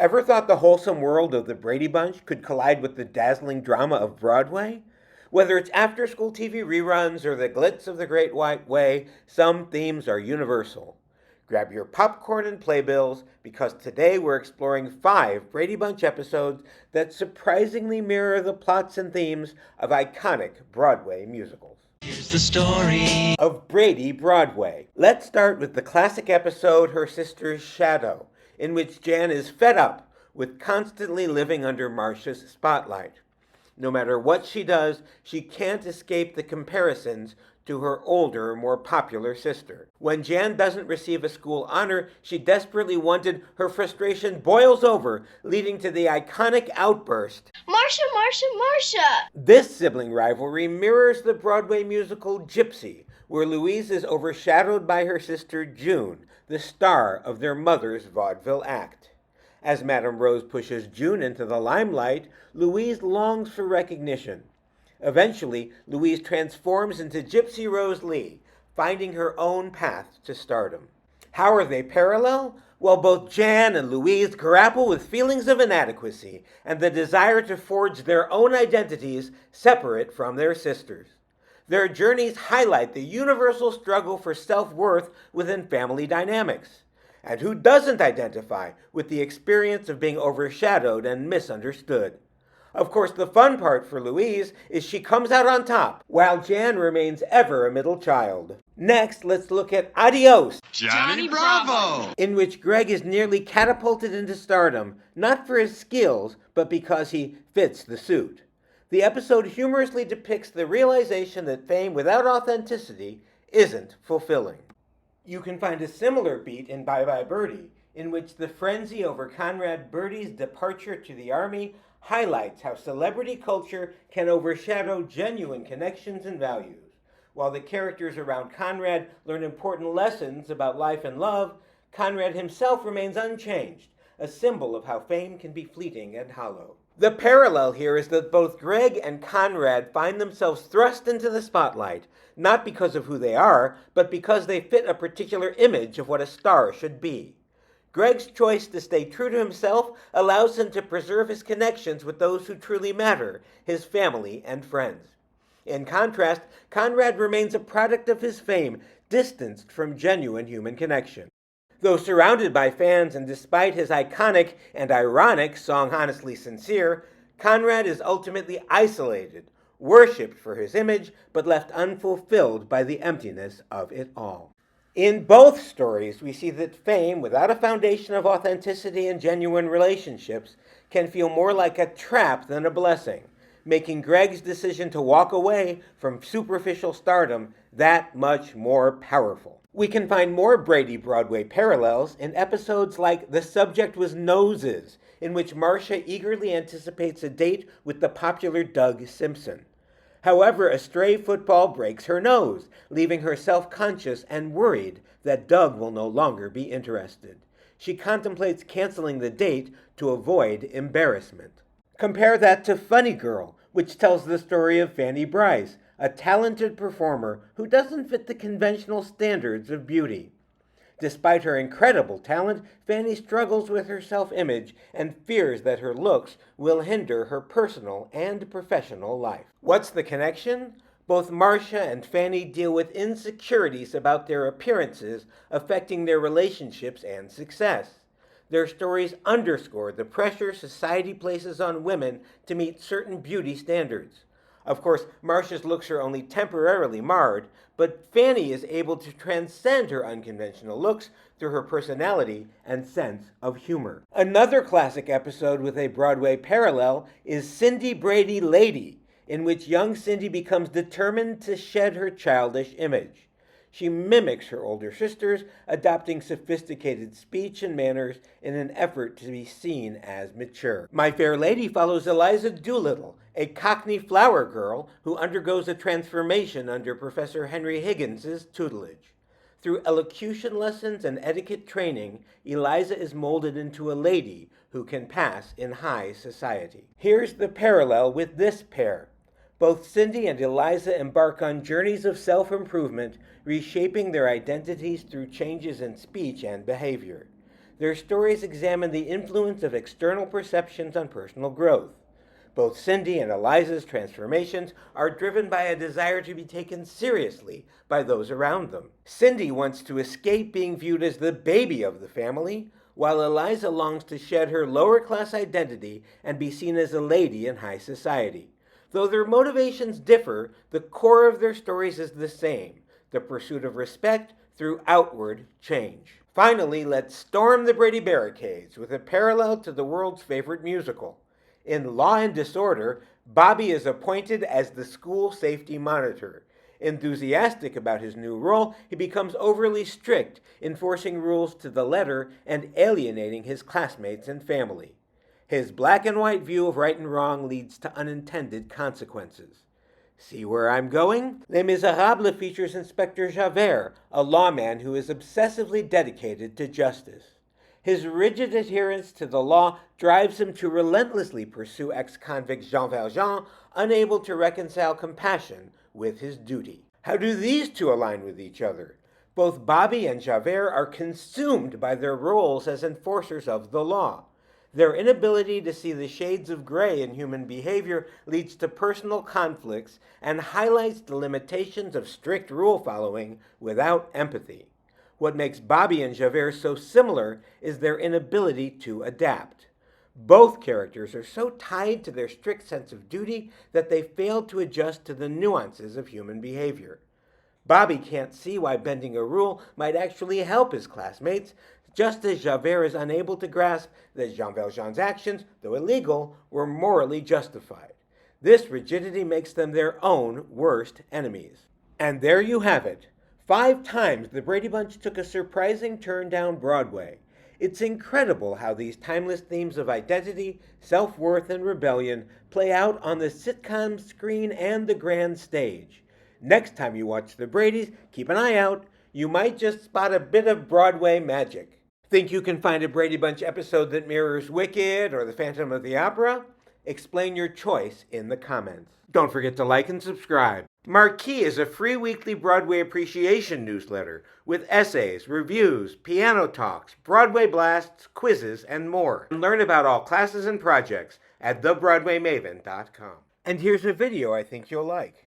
Ever thought the wholesome world of the Brady Bunch could collide with the dazzling drama of Broadway? Whether it's after-school TV reruns or the glitz of the Great White Way, some themes are universal. Grab your popcorn and playbills, because today we're exploring 5 Brady Bunch episodes that surprisingly mirror the plots and themes of iconic Broadway musicals. Here's the story of Brady Broadway. Let's start with the classic episode Her Sister's Shadow, in which Jan is fed up with constantly living under Marcia's spotlight. No matter what she does, she can't escape the comparisons to her older, more popular sister. When Jan doesn't receive a school honor she desperately wanted, her frustration boils over, leading to the iconic outburst, "Marcia, Marcia, Marcia!" This sibling rivalry mirrors the Broadway musical Gypsy, where Louise is overshadowed by her sister June, the star of their mother's vaudeville act. As Madame Rose pushes June into the limelight, Louise longs for recognition. Eventually, Louise transforms into Gypsy Rose Lee, finding her own path to stardom. How are they parallel? Well, both Jan and Louise grapple with feelings of inadequacy and the desire to forge their own identities separate from their sisters. Their journeys highlight the universal struggle for self-worth within family dynamics. And who doesn't identify with the experience of being overshadowed and misunderstood? Of course, the fun part for Louise is she comes out on top, while Jan remains ever a middle child. Next, let's look at Adios, Johnny Bravo, in which Greg is nearly catapulted into stardom, not for his skills, but because he fits the suit. The episode humorously depicts the realization that fame without authenticity isn't fulfilling. You can find a similar beat in Bye Birdie, in which the frenzy over Conrad Birdie's departure to the army highlights how celebrity culture can overshadow genuine connections and values. While the characters around Conrad learn important lessons about life and love, Conrad himself remains unchanged, a symbol of how fame can be fleeting and hollow. The parallel here is that both Greg and Conrad find themselves thrust into the spotlight, not because of who they are, but because they fit a particular image of what a star should be. Greg's choice to stay true to himself allows him to preserve his connections with those who truly matter, his family and friends. In contrast, Conrad remains a product of his fame, distanced from genuine human connection. Though surrounded by fans and despite his iconic and ironic song Honestly Sincere, Conrad is ultimately isolated, worshipped for his image, but left unfulfilled by the emptiness of it all. In both stories, we see that fame, without a foundation of authenticity and genuine relationships, can feel more like a trap than a blessing, making Greg's decision to walk away from superficial stardom that much more powerful. We can find more Brady Broadway parallels in episodes like The Subject Was Noses, in which Marcia eagerly anticipates a date with the popular Doug Simpson. However, a stray football breaks her nose, leaving her self-conscious and worried that Doug will no longer be interested. She contemplates canceling the date to avoid embarrassment. Compare that to Funny Girl, which tells the story of Fanny Brice, a talented performer who doesn't fit the conventional standards of beauty. Despite her incredible talent, Fanny struggles with her self-image and fears that her looks will hinder her personal and professional life. What's the connection? Both Marcia and Fanny deal with insecurities about their appearances affecting their relationships and success. Their stories underscore the pressure society places on women to meet certain beauty standards. Of course, Marcia's looks are only temporarily marred, but Fanny is able to transcend her unconventional looks through her personality and sense of humor. Another classic episode with a Broadway parallel is Cindy Brady Lady, in which young Cindy becomes determined to shed her childish image. She mimics her older sisters, adopting sophisticated speech and manners in an effort to be seen as mature. My Fair Lady follows Eliza Doolittle, a Cockney flower girl who undergoes a transformation under Professor Henry Higgins's tutelage. Through elocution lessons and etiquette training, Eliza is molded into a lady who can pass in high society. Here's the parallel with this pair. Both Cindy and Eliza embark on journeys of self-improvement, reshaping their identities through changes in speech and behavior. Their stories examine the influence of external perceptions on personal growth. Both Cindy and Eliza's transformations are driven by a desire to be taken seriously by those around them. Cindy wants to escape being viewed as the baby of the family, while Eliza longs to shed her lower-class identity and be seen as a lady in high society. Though their motivations differ, the core of their stories is the same: the pursuit of respect through outward change. Finally, let's storm the Brady barricades with a parallel to the world's favorite musical. In Law and Disorder, Bobby is appointed as the school safety monitor. Enthusiastic about his new role, he becomes overly strict, enforcing rules to the letter and alienating his classmates and family. His black and white view of right and wrong leads to unintended consequences. See where I'm going? Les Misérables features Inspector Javert, a lawman who is obsessively dedicated to justice. His rigid adherence to the law drives him to relentlessly pursue ex-convict Jean Valjean, unable to reconcile compassion with his duty. How do these two align with each other? Both Bobby and Javert are consumed by their roles as enforcers of the law. Their inability to see the shades of gray in human behavior leads to personal conflicts and highlights the limitations of strict rule following without empathy. What makes Bobby and Javert so similar is their inability to adapt. Both characters are so tied to their strict sense of duty that they fail to adjust to the nuances of human behavior. Bobby can't see why bending a rule might actually help his classmates, just as Javert is unable to grasp that Jean Valjean's actions, though illegal, were morally justified. This rigidity makes them their own worst enemies. And there you have it. 5 times the Brady Bunch took a surprising turn down Broadway. It's incredible how these timeless themes of identity, self-worth, and rebellion play out on the sitcom screen and the grand stage. Next time you watch the Bradys, keep an eye out. You might just spot a bit of Broadway magic. Think you can find a Brady Bunch episode that mirrors Wicked or The Phantom of the Opera? Explain your choice in the comments. Don't forget to like and subscribe. Marquee is a free weekly Broadway appreciation newsletter with essays, reviews, piano talks, Broadway blasts, quizzes, and more. And learn about all classes and projects at thebroadwaymaven.com. And here's a video I think you'll like.